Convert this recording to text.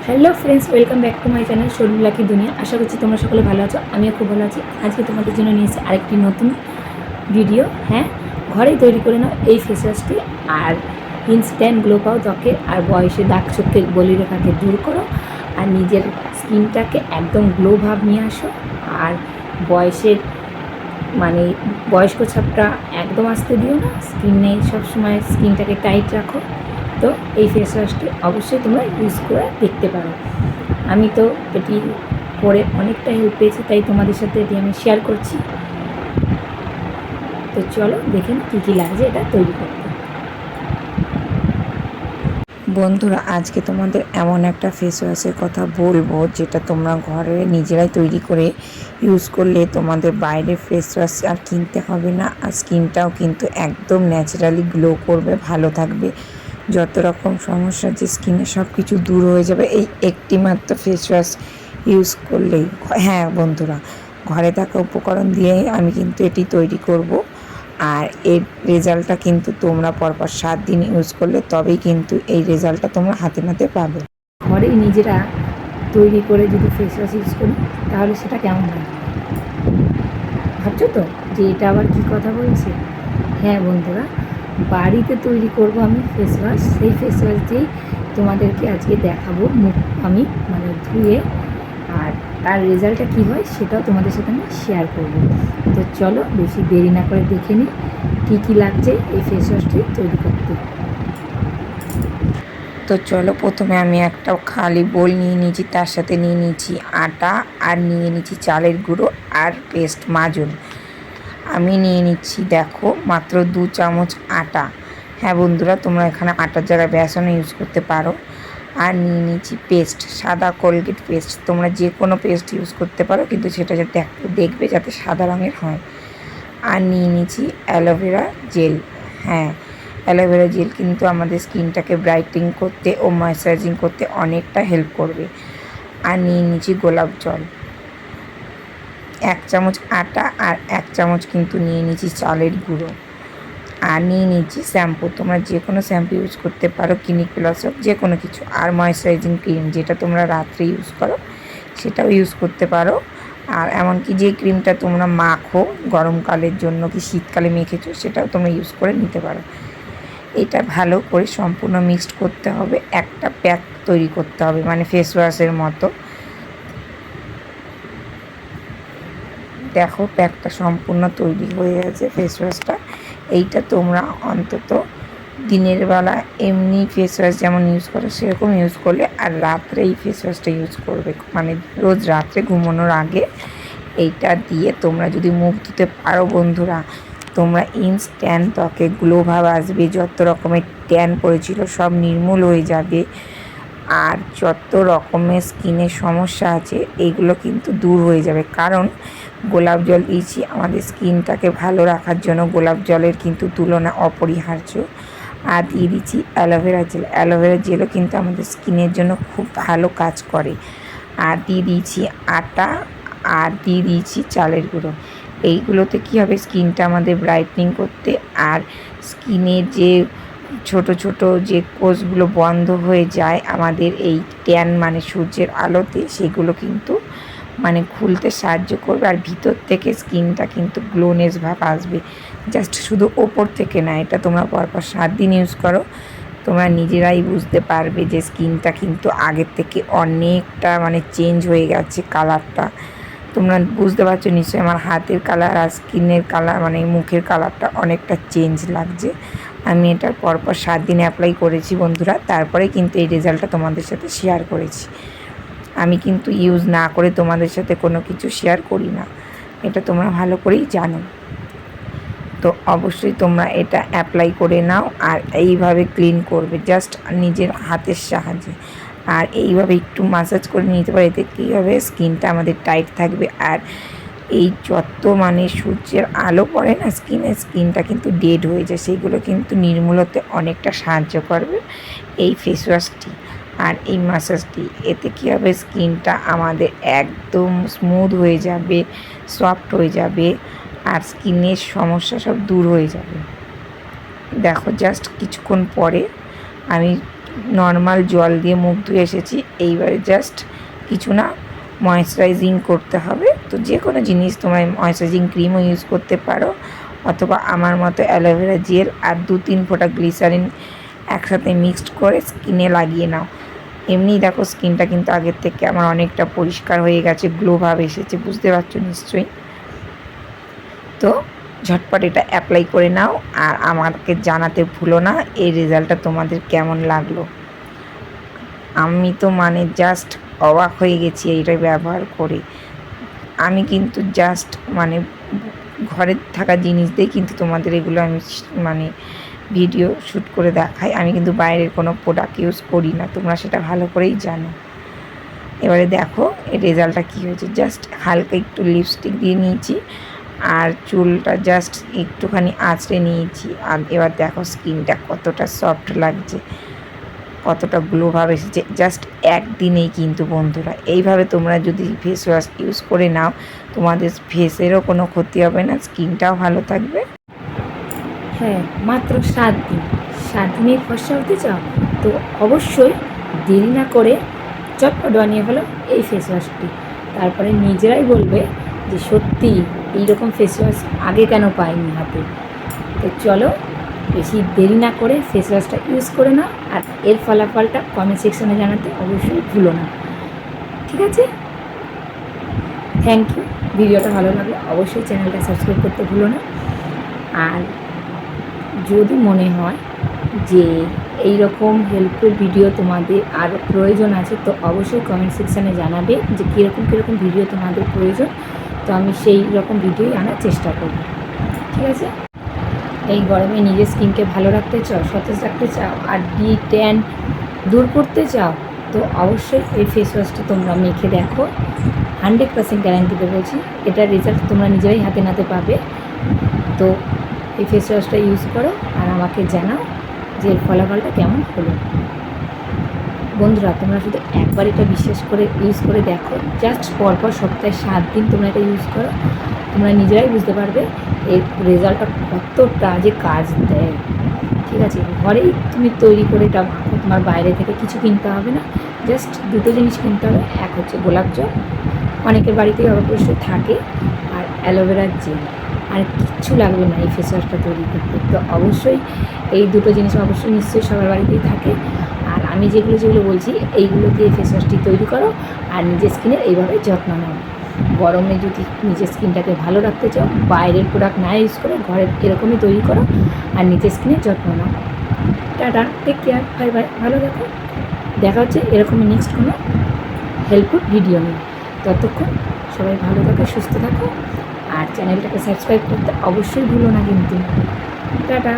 Hello friends, welcome back to my channel শরীরলাকি দুনিয়া। আশা করছি তোমরা সকলে ভালো আছো, আমিও খুব ভালো আছি। আজকে তোমাদের জন্য নিয়েছি আরেকটি নতুন ভিডিও। হ্যাঁ, ঘরেই তৈরি করে নাও এই ফেস ওয়াশটি, আর ইনস্ট্যান্ট গ্লো পাও ত্বকে, আর বয়সে দাগ চোখের বলিরেখাকে দূর করো, আর নিজের স্কিনটাকে একদম গ্লো ভাব নিয়ে আসো। আর বয়সের মানে বয়স্ক ছাপটা একদম আসতে দিও না, স্কিনে সবসময় স্কিনটাকে টাইট রাখো। তো এই ফেস ওয়াশটি অবশ্যই তোমরা ইউজ করে দেখতে পারো। আমি তো এটি করে অনেকটা হেল্প পেয়েছি, তাই তোমাদের সাথে এটি আমি শেয়ার করছি। তো চলো দেখে নিই কী কী লাগছে এটা তৈরি করতে। বন্ধুরা, আজকে তোমাদের এমন একটা ফেস ওয়াশের কথা বলবো যেটা তোমরা ঘরে নিজেরাই তৈরি করে ইউজ করলে তোমাদের বাইরের ফেস ওয়াশ আর কিনতে হবে না, আর স্কিনটাও কিন্তু একদম ন্যাচারালি গ্লো করবে, ভালো থাকবে। যত রকম সমস্যা যে স্কিনে সব কিছু দূর হয়ে যাবে এই একটি মাত্র ফেস ওয়াশ ইউজ করলেই। হ্যাঁ বন্ধুরা, ঘরে থাকা উপকরণ দিয়েই আমি কিন্তু এটি তৈরি করব। আর এর রেজাল্টটা কিন্তু তোমরা পরপর 7 দিন ইউজ করলে তবেই কিন্তু এই রেজাল্টটা তোমরা হাতে নাতে পাবে। ঘরেই নিজেরা তৈরি করে যদি ফেস ওয়াশ ইউজ করি তাহলে সেটা কেমন হয় ভাবছো তো, যে এটা আবার কী কথা বলছে? হ্যাঁ বন্ধুরা, বাড়িতে তৈরি করব আমি ফেস ওয়াশ। সেই ফেস ওয়াশ দিয়েই তোমাদেরকে আজকে দেখাবো। মুখ আমি মানে ধুয়ে, আর তার রেজাল্টটা কী হয় সেটাও তোমাদের সাথে আমি শেয়ার করব। তো চলো বেশি দেরি না করে দেখে নিই কী কী লাগছে এই ফেস ওয়াশটি তৈরি করতে। তো চলো, প্রথমে আমি একটা খালি বোল নিয়ে নিয়েছি, তার সাথে নিয়ে নিয়েছি আটা, আর নিয়ে নিচ্ছি চালের গুঁড়ো আর পেস্ট মাজুন। আমি নিয়ে নিচ্ছি দেখো মাত্র 2 চামচ আটা। হ্যাঁ বন্ধুরা, তোমরা এখানে আটার জায়গায় বেসনও ইউজ করতে পারো। আর নিয়ে নিচ্ছি পেস্ট, সাদা কোলগেট পেস্ট। তোমরা যে কোনো পেস্ট ইউজ করতে পারো, কিন্তু সেটা যাতে দেখবে যাতে সাদা রঙের হয়। আর নিয়ে নিচ্ছি অ্যালোভেরা জেল। হ্যাঁ, অ্যালোভেরা জেল কিন্তু আমাদের স্কিনটাকে ব্রাইটিং করতে ও ময়েশ্চারাইজিং করতে অনেকটা হেল্প করবে। আর নিয়ে নিচ্ছি গোলাপ জল। 1 চামচ আটা আর 1 চামচ কিন্তু নিয়ে নিচ্ছি চালের গুঁড়ো। আর নিয়ে নিচ্ছি শ্যাম্পু, তোমরা যে কোনো শ্যাম্পু ইউজ করতে পারো, ক্লিনিক প্লাস হোক, যে কোনো কিছু। আর ময়েশ্চারাইজিং ক্রিম, যেটা তোমরা রাত্রে ইউজ করো সেটাও ইউজ করতে পারো। আর এমনকি যে ক্রিমটা তোমরা মাখো গরমকালের জন্য কি শীতকালে মেখেছো, সেটাও তোমরা ইউজ করে নিতে পারো। এটা ভালো করে সম্পূর্ণ মিক্সড করতে হবে, একটা প্যাক তৈরি করতে হবে, মানে ফেস ওয়াশের মতো। দেখো প্যাকটা সম্পূর্ণ তৈরি হয়ে গেছে ফেস ওয়াশটা। এইটা তোমরা অন্তত দিনের বেলা এমনি ফেস ওয়াশ যেমন ইউজ করো সেরকম ইউজ করলে, আর রাত্রে এই ফেস ওয়াশটা ইউজ করবে, মানে রোজ রাত্রে ঘুমানোর আগে এইটা দিয়ে তোমরা যদি মুখ ধুতে পারো বন্ধুরা, তোমরা ইনস্ট্যান্ট ত্বকে গ্লো ভাব আসবে, যত রকমের ট্যান পড়েছিল সব নির্মূল হয়ে যাবে। আর যত রকমের স্কিনের সমস্যা আছে এইগুলো কিন্তু দূর হয়ে যাবে, কারণ গোলাপ জল দিয়েছি আমাদের স্কিনটাকে ভালো রাখার জন্য। গোলাপ জলের কিন্তু তুলনা অপরিহার্য। আর দিয়ে দিচ্ছি অ্যালোভেরা জেল। অ্যালোভেরা জেলও কিন্তু আমাদের স্কিনের জন্য খুব ভালো কাজ করে। আর দিয়ে দিয়েছি আটা, আর দিয়ে দিয়েছি চালের গুঁড়ো। এইগুলোতে কী হবে, স্কিনটা আমাদের ব্রাইটনিং করতে, আর স্কিনের যে ছোট ছোট যে কোষগুলো বন্ধ হয়ে যায় আমাদের এই ট্যান মানে সূর্যের আলোতে, সেগুলো কিন্তু মানে খুলতে সাহায্য করবে। আর ভিতর থেকে স্কিনটা কিন্তু গ্লোনেস ভাব আসবে, জাস্ট শুধু ওপর থেকে না। এটা তোমরা পরপর 7 দিন ইউজ করো, তোমরা নিজেরাই বুঝতে পারবে যে স্কিনটা কিন্তু আগের থেকে অনেকটা মানে চেঞ্জ হয়ে গেছে কালারটা। তোমরা বুঝতে পারছো নিশ্চয়ই, আমার হাতের কালার আর স্কিনের কালার মানে মুখের কালারটা অনেকটা চেঞ্জ লাগছে। আমি এটার পরপর 7 দিন অ্যাপ্লাই করেছি বন্ধুরা, তারপরে কিন্তু এই রেজাল্টটা তোমাদের সাথে শেয়ার করেছি। আমি কিন্তু ইউজ না করে তোমাদের সাথে কোনো কিছু শেয়ার করি না, এটা তোমরা ভালো করেই জানো। তো অবশ্যই তোমরা এটা অ্যাপ্লাই করে নাও, আর এইভাবে ক্লিন করবে জাস্ট নিজের হাতের সাহায্যে। আর এইভাবে একটু মাসাজ করে নিতে পারে, এতে কী হবে, স্কিনটা আমাদের টাইট থাকবে। আর এই যত মানে সূর্যের আলো পড়ে না স্কিনে, স্কিনটা কিন্তু ডেড হয়ে যায়, সেইগুলো কিন্তু নির্মূল হতে অনেকটা সাহায্য করবে এই ফেস ওয়াশটি আর এই মাসাজটি। এতে কী হবে, স্কিনটা আমাদের একদম স্মুথ হয়ে যাবে, সফট হয়ে যাবে, আর স্কিনের সমস্যা সব দূর হয়ে যাবে। দেখো জাস্ট কিছুক্ষণ পরে আমি নর্মাল জল দিয়ে মুখ ধুয়ে এসেছি। এইবারে জাস্ট কিছু না, ময়েশ্চারাইজিং করতে হবে। তো যে কোনো জিনিস তোমরা ময়েশ্চারাইজিং ক্রিমও ইউজ করতে পারো, অথবা আমার মতো অ্যালোভেরা জেল আর 2-3 ফোঁটা গ্লিসারিন একসাথে মিক্সড করে স্কিনে লাগিয়ে নাও। এমনিই দেখো স্কিনটা কিন্তু আগের থেকে আমার অনেকটা পরিষ্কার হয়ে গেছে, গ্লো ভাব এসেছে, বুঝতে পারছো নিশ্চয়ই। তো ঝটপট এটা অ্যাপ্লাই করে নাও আর আমাকে জানাতে ভুলো না এই রেজাল্টটা তোমাদের কেমন লাগলো। আমি তো মানে জাস্ট অবাক হয়ে গেছি এইটা ব্যবহার করে। আমি কিন্তু জাস্ট মানে ঘরে থাকা জিনিস দিয়ে কিন্তু তোমাদের এগুলো আমি মানে ভিডিও শ্যুট করে দেখাই। আমি কিন্তু বাইরের কোনো প্রোডাক্ট ইউজ করি না, তোমরা সেটা ভালো করেই জানো। এবারে দেখো এই রেজাল্টটা কী হয়েছে। জাস্ট হালকা একটু লিপস্টিক দিয়ে নিয়েছি আর চুলটা জাস্ট একটুখানি আঁচড়ে নিয়েছি। আর এবার দেখো স্কিনটা কতটা সফট লাগছে, কতটা গ্লো ভাব এসেছে জাস্ট একদিনেই। কিন্তু বন্ধুরা এইভাবে তোমরা যদি ফেস ওয়াশ ইউজ করে নাও, তোমাদের ফেসেরও কোনো ক্ষতি হবে না, স্কিনটাও ভালো থাকবে। হ্যাঁ, মাত্র 7 দিন, 7 দিনেই ফর্সা হতে চাও তো অবশ্যই দেরি না করে চটপট বানিয়ে ফেলো এই ফেস ওয়াশটি। তারপরে নিজেরাই বলবে যে সত্যি এইরকম ফেস ওয়াশ আগে কেন পাইনি হাতে। তো চলো বেশি দেরি না করে ফেস ওয়াশটা ইউজ করে নাও আর এর ফলাফলটা কমেন্ট সেকশনে জানাতে অবশ্যই ভুলো না। ঠিক আছে, থ্যাংক ইউ। ভিডিওটা ভালো লাগলে অবশ্যই চ্যানেলটা সাবস্ক্রাইব করতে ভুলো না। আর যদি মনে হয় যে এই রকম হেল্পফুল ভিডিও তোমাদের আরও প্রয়োজন আছে তো অবশ্যই কমেন্ট সেকশানে জানাবে যে কীরকম ভিডিও তোমাদের প্রয়োজন, তো আমি সেই রকম ভিডিওই আনার চেষ্টা করব। ঠিক আছে, এই গরমে নিজের স্কিনকে ভালো রাখতে চাও, সতেজ রাখতে চাও আর ট্যান দূর করতে চাও তো অবশ্যই এই ফেস ওয়াশটা তোমরা মেখে দেখো। 100% গ্যারান্টিতে বলছি, এটার রেজাল্ট তোমরা নিজেরাই হাতে নাতে পাবে। তো এই ফেস ওয়াশটা ইউজ করো আর আমাকে জানাও যে এর ফলাফলটা কেমন হলো। বন্ধুরা তোমরা শুধু একবার এটা বিশ্বাস করে ইউজ করে দেখো, জাস্ট পরপর সপ্তাহে 7 দিন তোমরা এটা ইউজ করো, তোমরা নিজেরাই বুঝতে পারবে এর রেজাল্টটা কতটা যে কাজ দেয়। ঠিক আছে, ঘরেই তুমি তৈরি করে এটা মাখো, তোমার বাইরে থেকে কিছু কিনতে হবে না। জাস্ট দুটো জিনিস কিনতে হবে, এক হচ্ছে গোলাপ জল, অনেকের বাড়িতেই অবশ্যই থাকে, আর অ্যালোভেরার জেল। আর কিচ্ছু লাগবে না এই ফেস ওয়াশটা তৈরি করতে। তো অবশ্যই এই দুটো জিনিস অবশ্যই নিশ্চয়ই সবার বাড়িতেই থাকে। আর আমি যেগুলো বলছি এইগুলো দিয়ে ফেস ওয়াশটি তৈরি করো আর নিজের স্কিনের এইভাবে যত্ন নাও। গরমে যদি নিজের স্কিনটাকে ভালো রাখতে চাও, বাইরের প্রোডাক্ট না ইউজ করে ঘরে এরকমই তৈরি করো আর নিজের স্কিনের যত্ন নাও। Ta-ta, take care, bye bye, ভালো দেখো। দেখা হচ্ছে এরকমই নেক্সট কোনো হেল্পফুল ভিডিও নিয়ে। ততক্ষণ সবাই ভালো থাকো, সুস্থ থাকো আর চ্যানেলটাকে সাবস্ক্রাইব করতে অবশ্যই ভুলো না কিন্তু। টাটা।